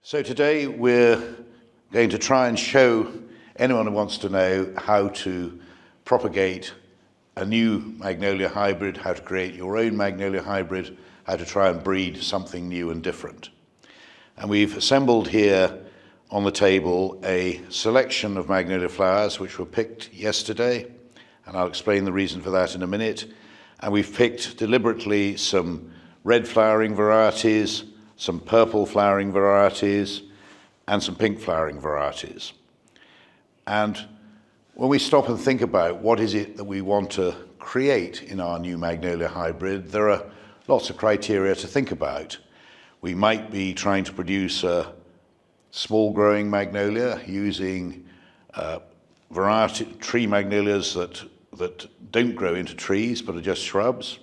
So today we're going to try and show anyone who wants to know how to propagate a new Magnolia hybrid, how to create your own Magnolia hybrid, how to try and breed something new and different. And we've assembled here on the table a selection of Magnolia flowers which were picked yesterday, and I'll explain the reason for that in a minute. And we've picked deliberately some red flowering varieties, some purple flowering varieties, and some pink flowering varieties. And when we stop and think about what is it that we want to create in our new Magnolia hybrid, there are lots of criteria to think about. We might be trying to produce a small growing magnolia using variety tree magnolias that don't grow into trees but are just shrubs.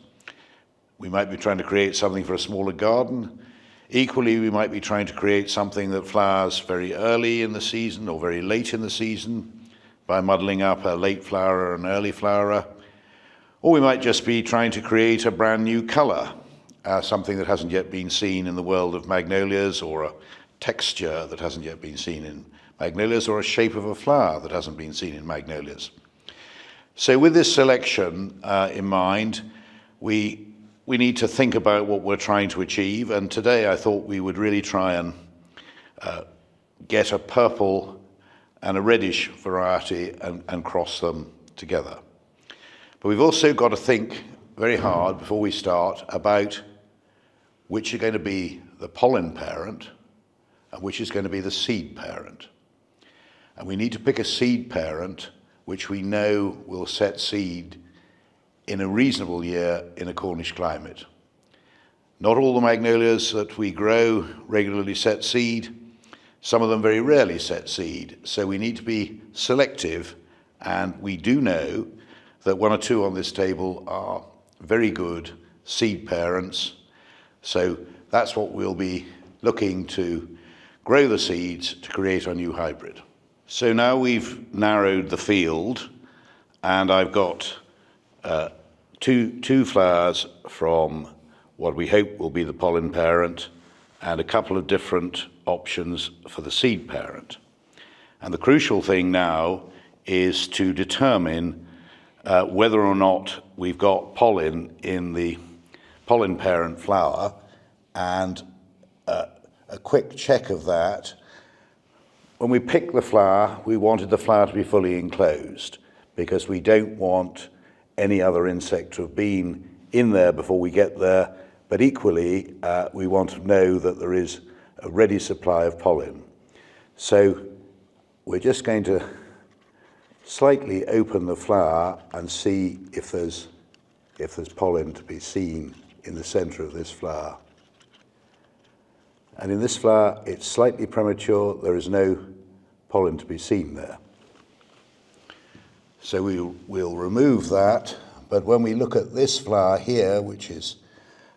We might be trying to create something for a smaller garden. Equally, we might be trying to create something that flowers very early in the season or very late in the season by muddling up a late flowerer and early flowerer. Or we might just be trying to create a brand new colour, something that hasn't yet been seen in the world of magnolias, or a texture that hasn't yet been seen in magnolias, or a shape of a flower that hasn't been seen in magnolias. So with this selection in mind, we need to think about what we're trying to achieve, and today I thought we would really try and get a purple and a reddish variety and cross them together. But we've also got to think very hard before we start about which are going to be the pollen parent and which is going to be the seed parent. And we need to pick a seed parent which we know will set seed in a reasonable year in a Cornish climate. Not all the magnolias that we grow regularly set seed. Some of them very rarely set seed. So we need to be selective, and we do know that one or two on this table are very good seed parents. So that's what we'll be looking to grow the seeds to create our new hybrid. So now we've narrowed the field, and I've got two flowers from what we hope will be the pollen parent and a couple of different options for the seed parent. And the crucial thing now is to determine whether or not we've got pollen in the pollen parent flower, and a quick check of that. When we picked the flower, we wanted the flower to be fully enclosed because we don't want any other insect to have been in there before we get there, but equally we want to know that there is a ready supply of pollen. So we're just going to slightly open the flower and see if there's pollen to be seen in the center of this flower. And in this flower, it's slightly premature. There is no pollen to be seen there. So we'll remove that, but when we look at this flower here, which is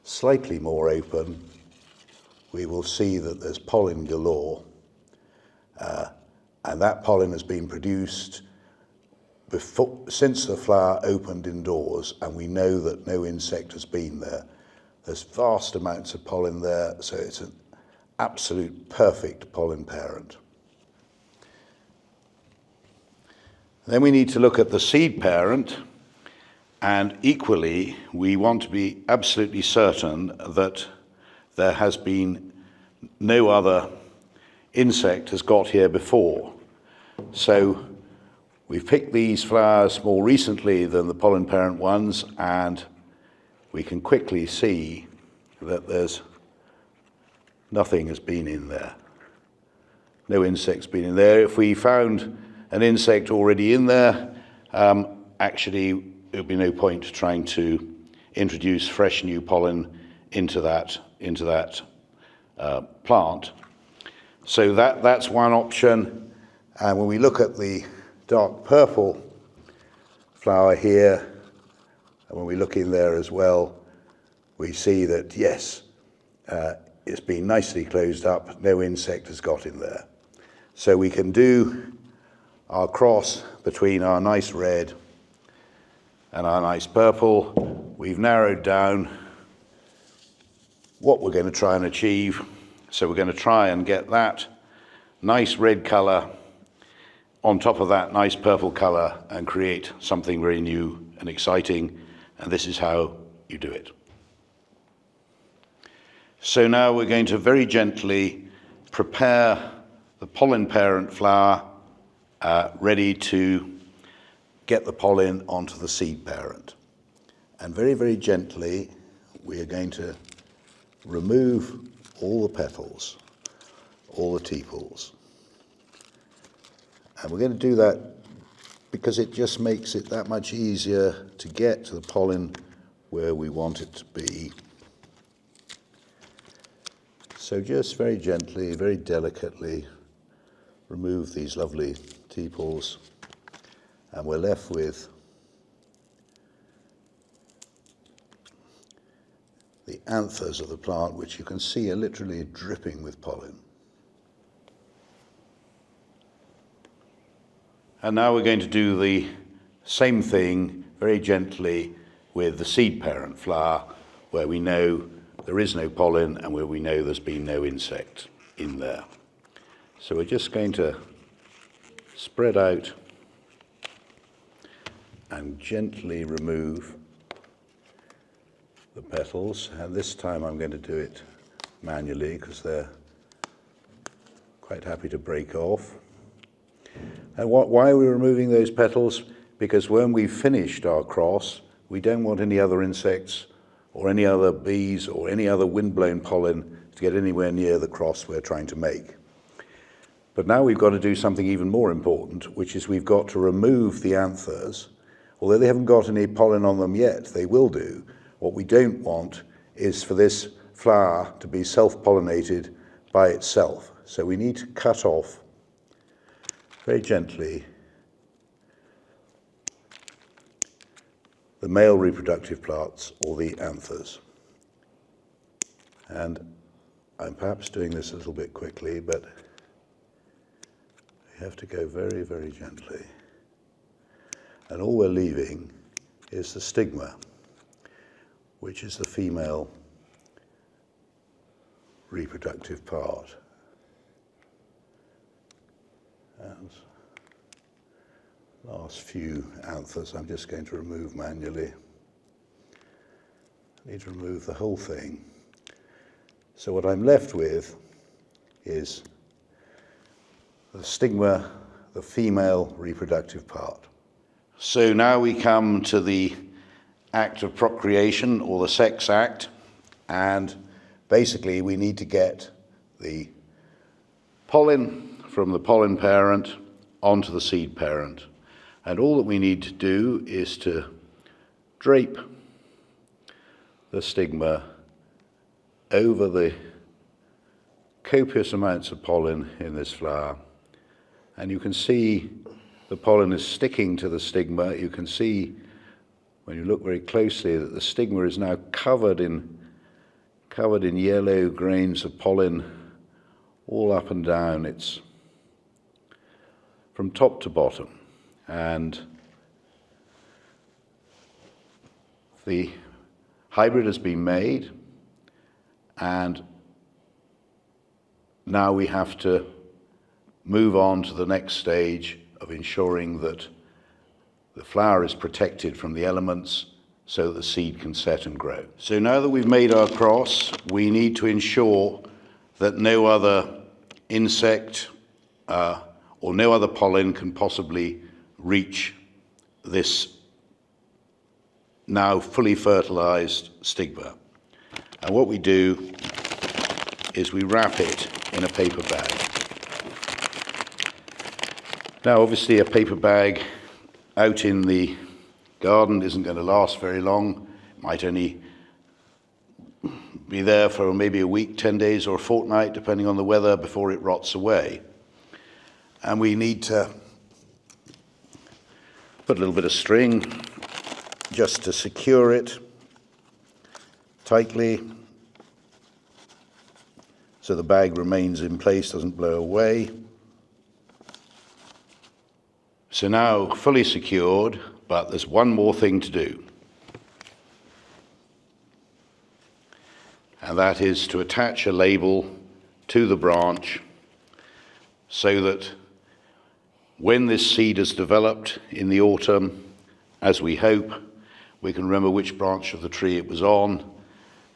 slightly more open, we will see that there's pollen galore. And that pollen has been produced since the flower opened indoors, and we know that no insect has been there. There's vast amounts of pollen there, so it's an absolute perfect pollen parent. Then we need to look at the seed parent, and equally we want to be absolutely certain that there has been no other insect has got here before. So we've picked these flowers more recently than the pollen parent ones, and we can quickly see that there's nothing has been in there. No insect's been in there. If we found an insect already in there, actually there would be no point trying to introduce fresh new pollen into that plant. So that's one option. And when we look at the dark purple flower here, and when we look in there as well, we see that yes, it's been nicely closed up, no insect has got in there. So we can do our cross between our nice red and our nice purple. We've narrowed down what we're going to try and achieve, So we're going to try and get that nice red colour on top of that nice purple colour and create something very new and exciting, and this is how you do it. So now we're going to very gently prepare the pollen parent flower ready to get the pollen onto the seed parent. And very, very gently we are going to remove all the petals, all the tepals. And we're going to do that because it just makes it that much easier to get to the pollen where we want it to be. So just very gently, very delicately remove these lovely tepals, and we're left with the anthers of the plant, which you can see are literally dripping with pollen. And now we're going to do the same thing very gently with the seed parent flower, where we know there is no pollen and where we know there's been no insect in there. So we're just going to spread out and gently remove the petals, and this time I'm going to do it manually because they're quite happy to break off. And why are we removing those petals? Because when we've finished our cross, we don't want any other insects or any other bees or any other wind-blown pollen to get anywhere near the cross we're trying to make. But now we've got to do something even more important, which is we've got to remove the anthers. Although they haven't got any pollen on them yet, they will do. What we don't want is for this flower to be self-pollinated by itself. So we need to cut off very gently the male reproductive parts, or the anthers. And I'm perhaps doing this a little bit quickly, but we have to go very, very gently. And all we're leaving is the stigma, which is the female reproductive part. And last few anthers I'm just going to remove manually. I need to remove the whole thing. So what I'm left with is the stigma, the female reproductive part. So now we come to the act of procreation, or the sex act, and basically we need to get the pollen from the pollen parent onto the seed parent. And all that we need to do is to drape the stigma over the copious amounts of pollen in this flower. And you can see the pollen is sticking to the stigma. You can see when you look very closely that the stigma is now covered in yellow grains of pollen all up and down. It's from top to bottom, and the hybrid has been made, and now we have to move on to the next stage of ensuring that the flower is protected from the elements so that the seed can set and grow. So now that we've made our cross, we need to ensure that no other insect or no other pollen can possibly reach this now fully fertilized stigma. And what we do is we wrap it in a paper bag. Now obviously a paper bag out in the garden isn't going to last very long. It might only be there for maybe a week, 10 days or a fortnight, depending on the weather, before it rots away. And we need to put a little bit of string just to secure it tightly so the bag remains in place, doesn't blow away. So now fully secured, but there's one more thing to do. And that is to attach a label to the branch so that when this seed has developed in the autumn, as we hope, we can remember which branch of the tree it was on,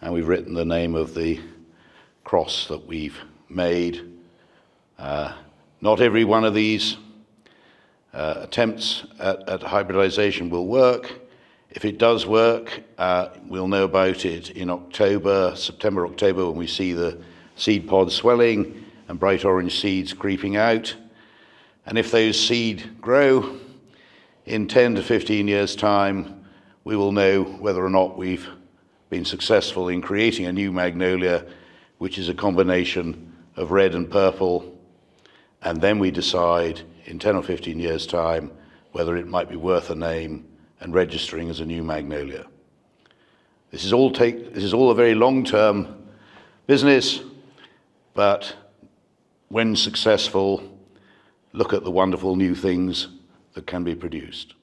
and we've written the name of the cross that we've made. Not every one of these attempts at hybridization will work. If it does work, we'll know about it in September, October, when we see the seed pods swelling and bright orange seeds creeping out. And if those seed grow, in 10 to 15 years' time, we will know whether or not we've been successful in creating a new magnolia, which is a combination of red and purple. And then we decide in 10 or 15 years' time whether it might be worth a name and registering as a new magnolia. This is all a very long-term business, but when successful, look at the wonderful new things that can be produced.